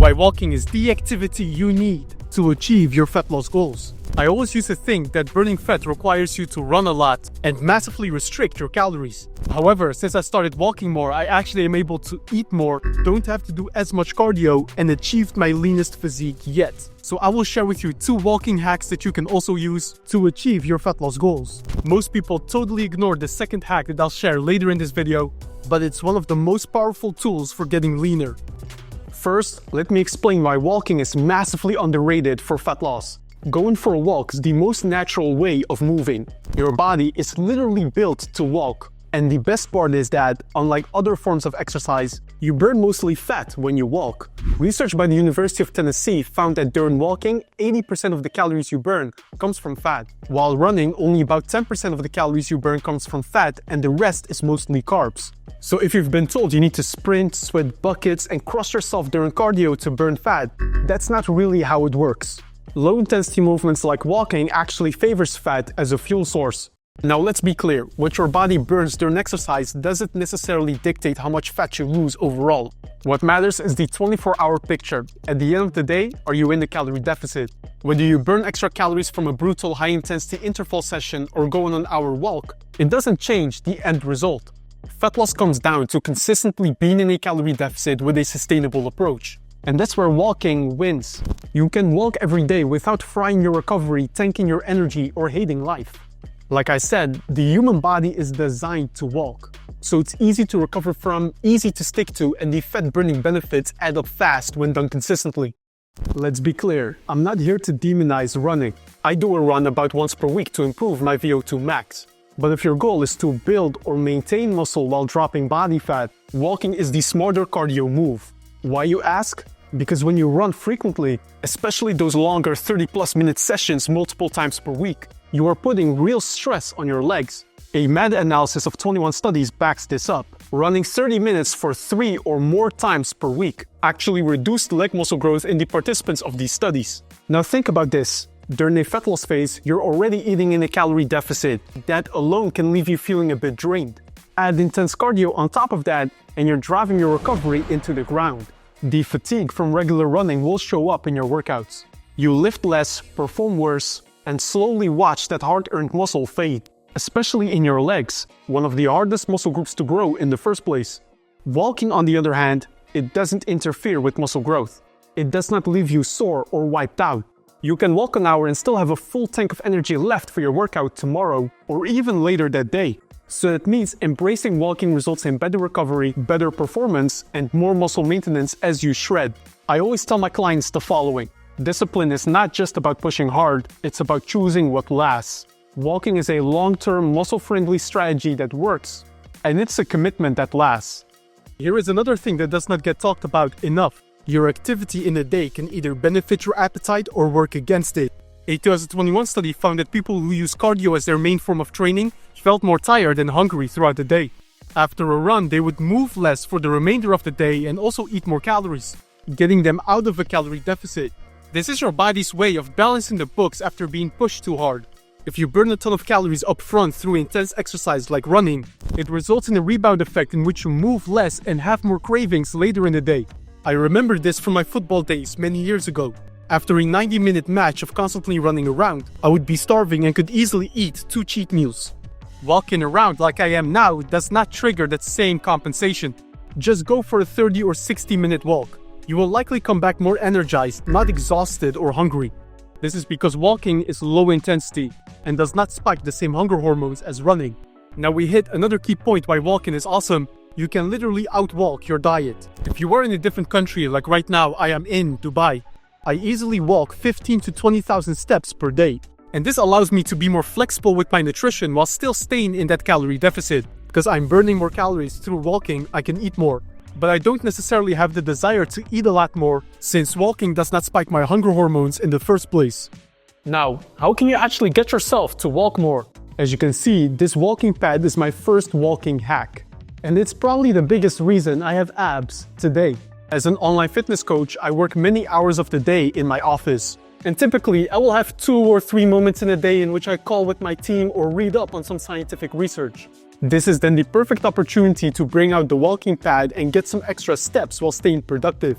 why walking is the activity you need to achieve your fat loss goals. I always used to think that burning fat requires you to run a lot and massively restrict your calories. However, since I started walking more, I actually am able to eat more, don't have to do as much cardio, and achieved my leanest physique yet. So I will share with you 2 walking hacks that you can also use to achieve your fat loss goals. Most people totally ignore the second hack that I'll share later in this video, but it's one of the most powerful tools for getting leaner. First, let me explain why walking is massively underrated for fat loss. Going for a walk is the most natural way of moving. Your body is literally built to walk. And the best part is that, unlike other forms of exercise, you burn mostly fat when you walk. Research by the University of Tennessee found that during walking, 80% of the calories you burn comes from fat. While running, only about 10% of the calories you burn comes from fat, and the rest is mostly carbs. So if you've been told you need to sprint, sweat buckets, and crush yourself during cardio to burn fat, that's not really how it works. Low-intensity movements like walking actually favors fat as a fuel source. Now let's be clear, what your body burns during exercise doesn't necessarily dictate how much fat you lose overall. What matters is the 24-hour picture. At the end of the day, are you in a calorie deficit? Whether you burn extra calories from a brutal high-intensity interval session or go on an hour walk, it doesn't change the end result. Fat loss comes down to consistently being in a calorie deficit with a sustainable approach. And that's where walking wins. You can walk every day without frying your recovery, tanking your energy, or hating life. Like I said, the human body is designed to walk. So it's easy to recover from, easy to stick to, and the fat-burning benefits add up fast when done consistently. Let's be clear, I'm not here to demonize running. I do a run about once per week to improve my VO2 max. But if your goal is to build or maintain muscle while dropping body fat, walking is the smarter cardio move. Why, you ask? Because when you run frequently, especially those longer 30+ minute sessions multiple times per week, you are putting real stress on your legs. A meta-analysis of 21 studies backs this up. Running 30 minutes for 3 or more times per week actually reduced leg muscle growth in the participants of these studies. Now think about this. During a fat loss phase, you're already eating in a calorie deficit. That alone can leave you feeling a bit drained. Add intense cardio on top of that, and you're driving your recovery into the ground. The fatigue from regular running will show up in your workouts. You lift less, perform worse, and slowly watch that hard-earned muscle fade, especially in your legs, one of the hardest muscle groups to grow in the first place. Walking, on the other hand, it doesn't interfere with muscle growth. It does not leave you sore or wiped out. You can walk an hour and still have a full tank of energy left for your workout tomorrow or even later that day. So that means embracing walking results in better recovery, better performance, and more muscle maintenance as you shred. I always tell my clients the following. Discipline is not just about pushing hard, it's about choosing what lasts. Walking is a long-term, muscle-friendly strategy that works, and it's a commitment that lasts. Here is another thing that does not get talked about enough. Your activity in a day can either benefit your appetite or work against it. A 2021 study found that people who use cardio as their main form of training felt more tired and hungry throughout the day. After a run, they would move less for the remainder of the day and also eat more calories, getting them out of a calorie deficit. This is your body's way of balancing the books after being pushed too hard. If you burn a ton of calories up front through intense exercise like running, it results in a rebound effect in which you move less and have more cravings later in the day. I remember this from my football days many years ago. After a 90-minute match of constantly running around, I would be starving and could easily eat 2 cheat meals. Walking around like I am now does not trigger that same compensation. Just go for a 30 or 60-minute walk. You will likely come back more energized, not exhausted or hungry. This is because walking is low intensity and does not spike the same hunger hormones as running. Now we hit another key point why walking is awesome. You can literally outwalk your diet. If you are in a different country, like right now I am in Dubai, I easily walk 15 to 20,000 steps per day. And this allows me to be more flexible with my nutrition while still staying in that calorie deficit. Because I'm burning more calories through walking, I can eat more. But I don't necessarily have the desire to eat a lot more, since walking does not spike my hunger hormones in the first place. Now, how can you actually get yourself to walk more? As you can see, this walking pad is my first walking hack. And it's probably the biggest reason I have abs today. As an online fitness coach, I work many hours of the day in my office. And typically, I will have 2 or 3 moments in a day in which I call with my team or read up on some scientific research. This is then the perfect opportunity to bring out the walking pad and get some extra steps while staying productive.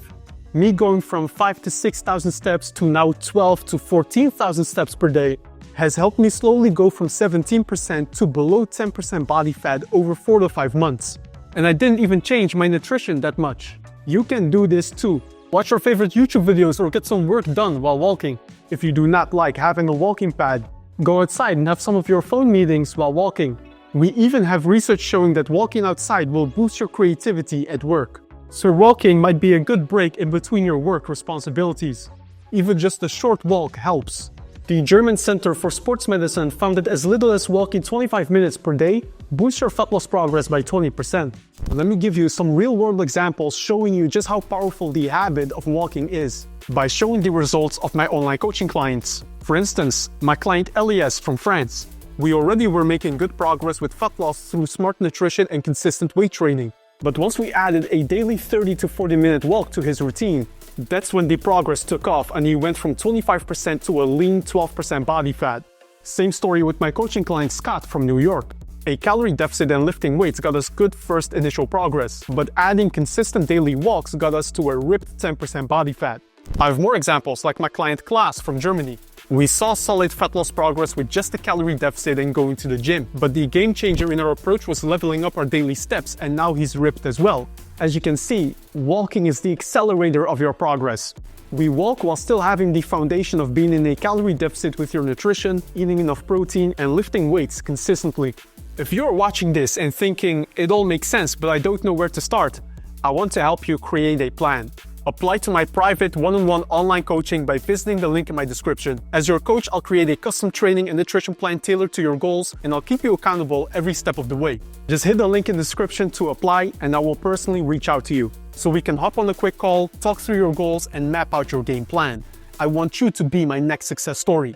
Me going from 5 to 6,000 steps to now 12 to 14,000 steps per day has helped me slowly go from 17% to below 10% body fat over 4 to 5 months. And I didn't even change my nutrition that much. You can do this too. Watch your favorite YouTube videos or get some work done while walking. If you do not like having a walking pad, go outside and have some of your phone meetings while walking. We even have research showing that walking outside will boost your creativity at work. So walking might be a good break in between your work responsibilities. Even just a short walk helps. The German Center for Sports Medicine found that as little as walking 25 minutes per day boosts your fat loss progress by 20%. Let me give you some real-world examples showing you just how powerful the habit of walking is, by showing the results of my online coaching clients. For instance, my client Elias from France. We already were making good progress with fat loss through smart nutrition and consistent weight training. But once we added a daily 30 to 40 minute walk to his routine, that's when the progress took off and he went from 25% to a lean 12% body fat. Same story with my coaching client Scott from New York. A calorie deficit and lifting weights got us good first initial progress, but adding consistent daily walks got us to a ripped 10% body fat. I have more examples like my client Klaas from Germany. We saw solid fat loss progress with just a calorie deficit and going to the gym, but the game changer in our approach was leveling up our daily steps, and now he's ripped as well. As you can see, walking is the accelerator of your progress. We walk while still having the foundation of being in a calorie deficit with your nutrition, eating enough protein, and lifting weights consistently. If you're watching this and thinking, it all makes sense, but I don't know where to start, I want to help you create a plan. Apply to my private one-on-one online coaching by visiting the link in my description. As your coach, I'll create a custom training and nutrition plan tailored to your goals, and I'll keep you accountable every step of the way. Just hit the link in the description to apply, and I will personally reach out to you, so we can hop on a quick call, talk through your goals, and map out your game plan. I want you to be my next success story.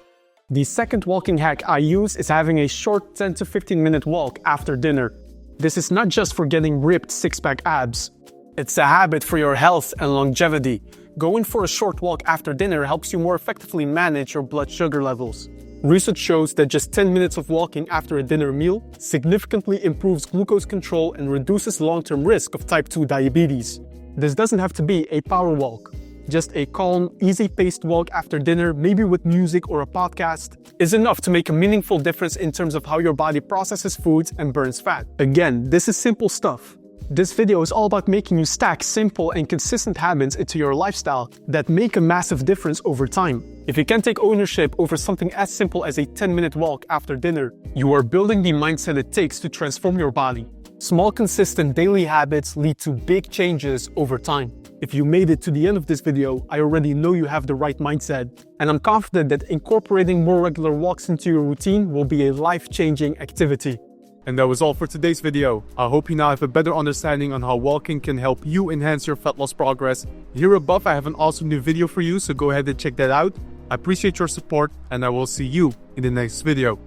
The second walking hack I use is having a short 10 to 15 minute walk after dinner. This is not just for getting ripped six-pack abs. It's a habit for your health and longevity. Going for a short walk after dinner helps you more effectively manage your blood sugar levels. Research shows that just 10 minutes of walking after a dinner meal significantly improves glucose control and reduces long-term risk of type 2 diabetes. This doesn't have to be a power walk. Just a calm, easy-paced walk after dinner, maybe with music or a podcast, is enough to make a meaningful difference in terms of how your body processes foods and burns fat. Again, this is simple stuff. This video is all about making you stack simple and consistent habits into your lifestyle that make a massive difference over time. If you can take ownership over something as simple as a 10-minute walk after dinner, you are building the mindset it takes to transform your body. Small, consistent daily habits lead to big changes over time. If you made it to the end of this video, I already know you have the right mindset, and I'm confident that incorporating more regular walks into your routine will be a life-changing activity. And that was all for today's video. I hope you now have a better understanding on how walking can help you enhance your fat loss progress. Here above I have an awesome new video for you, so go ahead and check that out. I appreciate your support, and I will see you in the next video.